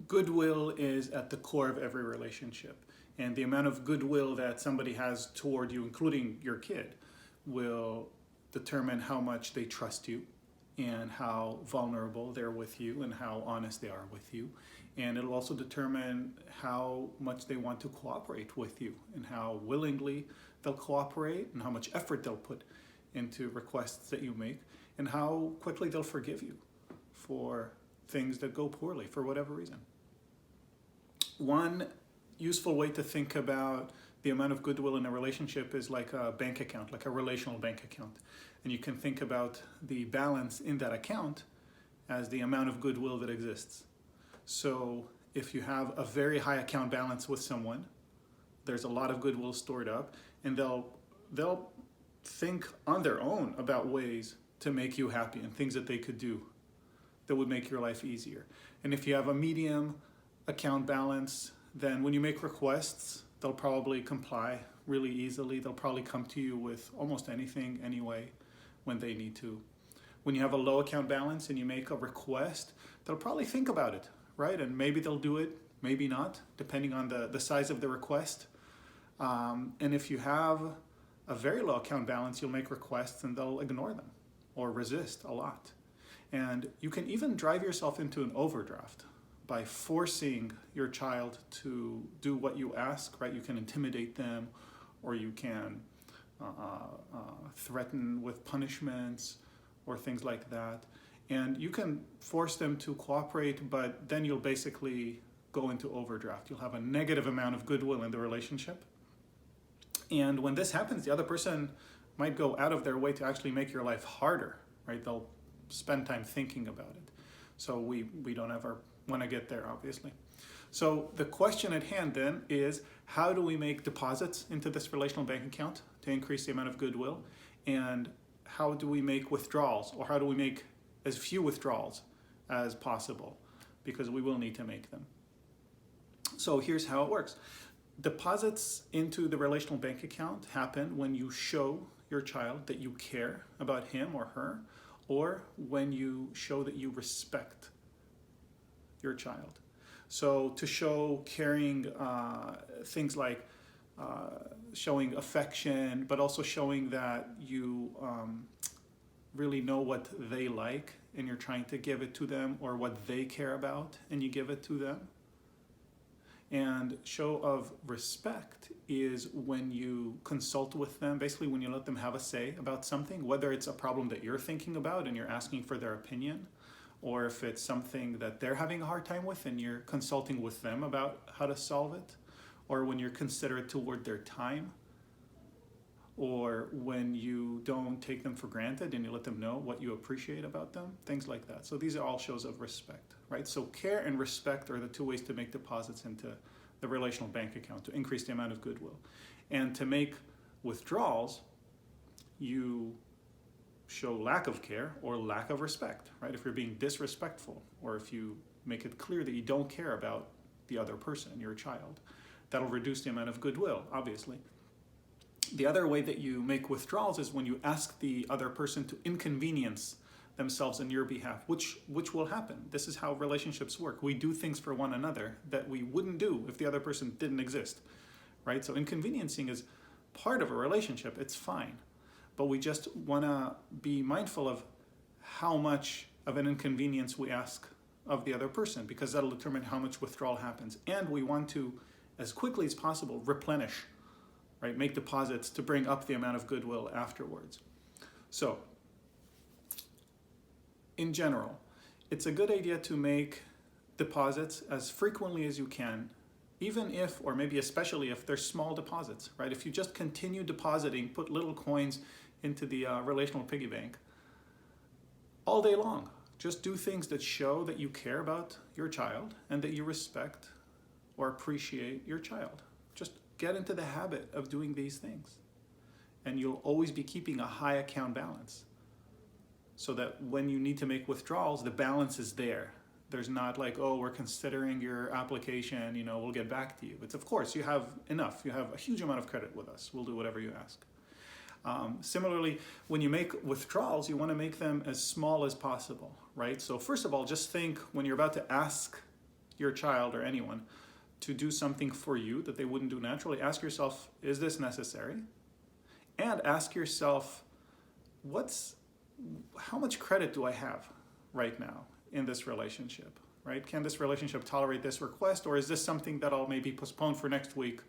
Goodwill is at the core of every relationship. And the amount of goodwill that somebody has toward you, including your kid, will determine how much they trust you and how vulnerable they're with you and how honest they are with you. And it'll also determine how much they want to cooperate with you and how willingly they'll cooperate and how much effort they'll put into requests that you make and how quickly they'll forgive you for things that go poorly for whatever reason. One useful way to think about the amount of goodwill in a relationship is like a bank account, like a relational bank account. And you can think about the balance in that account as the amount of goodwill that exists. So if you have a very high account balance with someone, there's a lot of goodwill stored up, and they'll think on their own about ways to make you happy and things that they could do that would make your life easier. And if you have a medium account balance, then when you make requests, they'll probably comply really easily. They'll probably come to you with almost anything anyway when they need to. When you have a low account balance and you make a request, they'll probably think about it, right? And maybe they'll do it, maybe not, depending on the size of the request. And if you have a very low account balance, you'll make requests and they'll ignore them or resist a lot. And you can even drive yourself into an overdraft by forcing your child to do what you ask, right? You can intimidate them, or you can threaten with punishments or things like that. And you can force them to cooperate, but then you'll basically go into overdraft. You'll have a negative amount of goodwill in the relationship. And when this happens, the other person might go out of their way to actually make your life harder, right? They'll spend time thinking about it. So we don't ever want to get there, obviously. So the question at hand then is, how do we make deposits into this relational bank account to increase the amount of goodwill? And how do we make withdrawals, or how do we make as few withdrawals as possible? Because we will need to make them. So here's how it works. Deposits into the relational bank account happen when you show your child that you care about him or her, or when you show that you respect your child. So to show caring, things like showing affection, but also showing that you really know what they like and you're trying to give it to them, or what they care about and you give it to them. And show of respect is when you consult with them, basically when you let them have a say about something, whether it's a problem that you're thinking about and you're asking for their opinion, or if it's something that they're having a hard time with and you're consulting with them about how to solve it, or when you're considerate toward their time, or when you don't take them for granted and you let them know what you appreciate about them, things like that. So these are all shows of respect, right? So care and respect are the two ways to make deposits into the relational bank account to increase the amount of goodwill. And to make withdrawals, you show lack of care or lack of respect, right? If you're being disrespectful, or if you make it clear that you don't care about the other person, your child, that'll reduce the amount of goodwill, obviously. The other way that you make withdrawals is when you ask the other person to inconvenience themselves on your behalf, which will happen. This is how relationships work. We do things for one another that we wouldn't do if the other person didn't exist, right? So inconveniencing is part of a relationship. It's fine. But we just want to be mindful of how much of an inconvenience we ask of the other person, because that'll determine how much withdrawal happens. And we want to, as quickly as possible, replenish, right? Make deposits to bring up the amount of goodwill afterwards. So, in general, it's a good idea to make deposits as frequently as you can, even if, or maybe especially if they're small deposits, right? If you just continue depositing, put little coins into the relational piggy bank all day long. Just do things that show that you care about your child and that you respect or appreciate your child. Just get into the habit of doing these things, and you'll always be keeping a high account balance, so that when you need to make withdrawals, the balance is there. There's not like, oh, we're considering your application, we'll get back to you. It's, of course, you have enough. You have a huge amount of credit with us. We'll do whatever you ask. Similarly, when you make withdrawals, you want to make them as small as possible, right? So first of all, just think when you're about to ask your child or anyone to do something for you that they wouldn't do naturally, ask yourself, is this necessary? And ask yourself, how much credit do I have right now in this relationship, right? Can this relationship tolerate this request, or is this something that I'll maybe postpone for next week,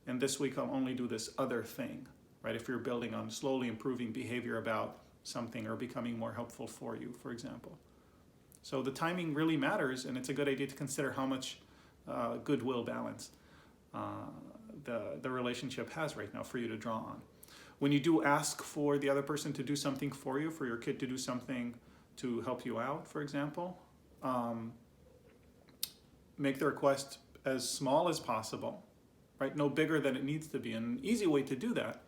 and this week I'll only do this other thing, right? If you're building on slowly improving behavior about something or becoming more helpful for you, for example. So the timing really matters, and it's a good idea to consider how much goodwill balance the relationship has right now for you to draw on. When you do ask for the other person to do something for you, for your kid to do something to help you out, for example, make the request as small as possible, right? No bigger than it needs to be. And an easy way to do that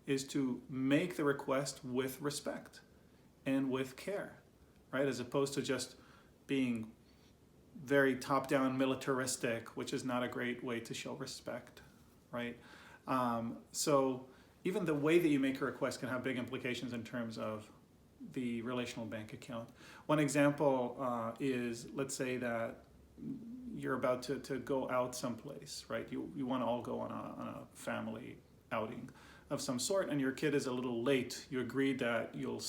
is to make the request with respect and with care, right? As opposed to just being very top-down militaristic, which is not a great way to show respect, right? So even the way that you make a request can have big implications in terms of the relational bank account. One example is, let's say that you're about to go out someplace, right? You want to all go on a family outing of some sort, and your kid is a little late. You agreed that you'll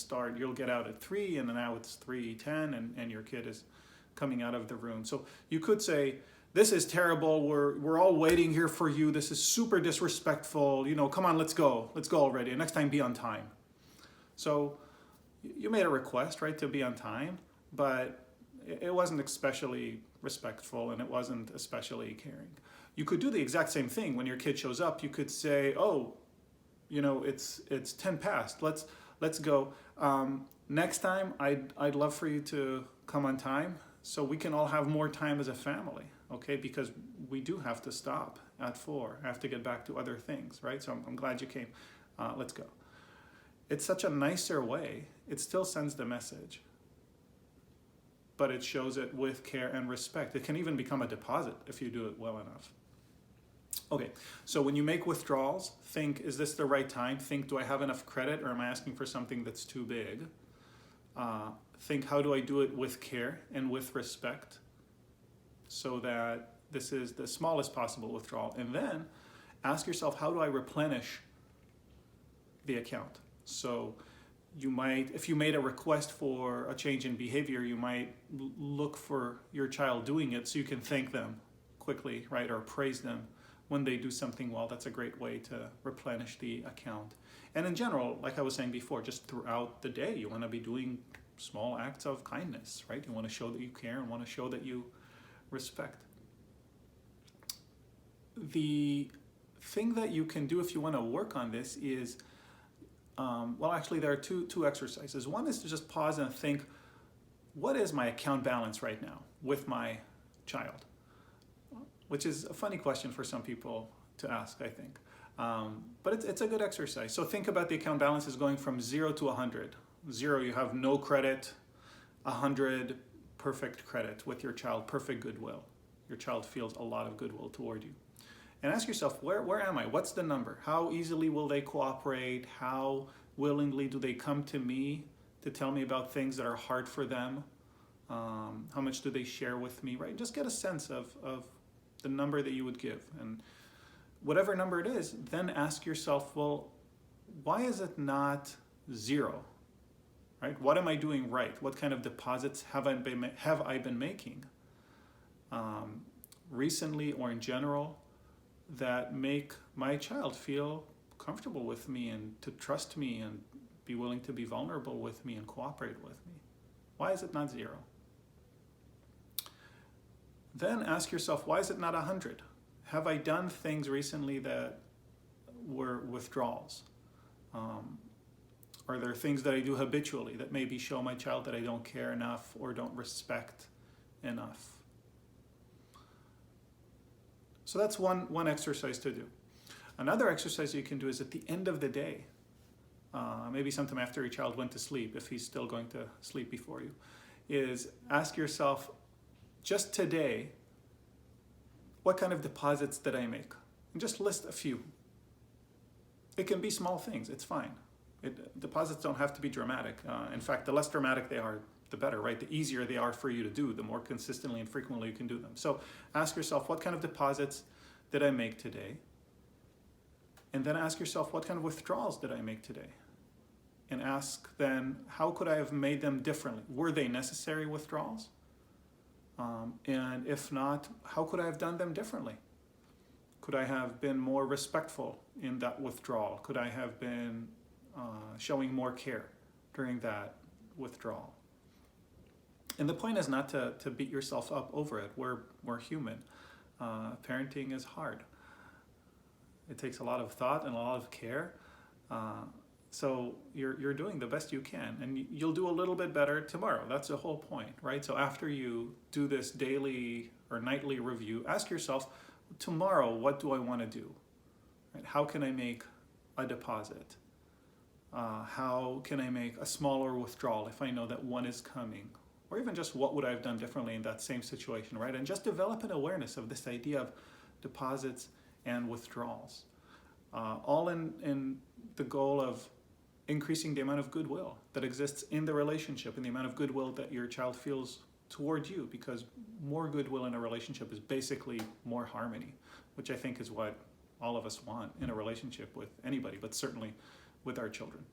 get out at 3, and now it's 3:10, and your kid is coming out of the room. So you could say, this is terrible, we're all waiting here for you, this is super disrespectful, come on, let's go already, and next time be on time. So you made a request, right, to be on time, but it wasn't especially respectful, and it wasn't especially caring. You could do the exact same thing when your kid shows up. You could say, oh, it's 10 past, let's go. Next time I'd love for you to come on time so we can all have more time as a family, okay? Because we do have to stop at 4. I have to get back to other things, right? So I'm glad you came. Let's go. It's such a nicer way. It still sends the message, but it shows it with care and respect. It can even become a deposit if you do it well enough. Okay, so when you make withdrawals, think, is this the right time? Think, do I have enough credit, or am I asking for something that's too big? Think, how do I do it with care and with respect so that this is the smallest possible withdrawal? And then ask yourself, how do I replenish the account? So you might, if you made a request for a change in behavior, you might look for your child doing it so you can thank them quickly, right? Or praise them when they do something well. That's a great way to replenish the account. And in general, like I was saying before, just throughout the day, you want to be doing small acts of kindness, right? You want to show that you care and want to show that you respect. The thing that you can do if you want to work on this is, well, actually there are two exercises. One is to just pause and think, what is my account balance right now with my child? Which is a funny question for some people to ask, I think. But it's a good exercise. So think about the account balance is going from 0 to 100. 0, you have no credit. 100, perfect credit with your child, perfect goodwill. Your child feels a lot of goodwill toward you. And ask yourself, where am I? What's the number? How easily will they cooperate? How willingly do they come to me to tell me about things that are hard for them? How much do they share with me, right? Just get a sense of the number that you would give. And whatever number it is, then ask yourself, well, why is it not 0? Right? What am I doing right? What kind of deposits have I been making recently or in general that make my child feel comfortable with me and to trust me and be willing to be vulnerable with me and cooperate with me? Why is it not 0? Then ask yourself, why is it not 100? Have I done things recently that were withdrawals? Are there things that I do habitually that maybe show my child that I don't care enough or don't respect enough? So that's one exercise to do. Another exercise you can do is at the end of the day, maybe sometime after your child went to sleep, if he's still going to sleep before you, is ask yourself, just today, what kind of deposits did I make? And just list a few. It can be small things, it's fine. Deposits don't have to be dramatic. In fact, the less dramatic they are, the better, right? The easier they are for you to do, the more consistently and frequently you can do them. So ask yourself, what kind of deposits did I make today? And then ask yourself, what kind of withdrawals did I make today? And ask then, how could I have made them differently? Were they necessary withdrawals? And if not, how could I have done them differently? Could I have been more respectful in that withdrawal? Could I have been showing more care during that withdrawal? And the point is not to beat yourself up over it. We're human. Parenting is hard. It takes a lot of thought and a lot of care. So you're doing the best you can, and you'll do a little bit better tomorrow. That's the whole point, right? So after you do this daily or nightly review, ask yourself, tomorrow, what do I want to do? Right? How can I make a deposit? How can I make a smaller withdrawal if I know that one is coming? Or even just what would I have done differently in that same situation, right? And just develop an awareness of this idea of deposits and withdrawals. All in the goal of increasing the amount of goodwill that exists in the relationship and the amount of goodwill that your child feels toward you, because more goodwill in a relationship is basically more harmony, which I think is what all of us want in a relationship with anybody, but certainly with our children.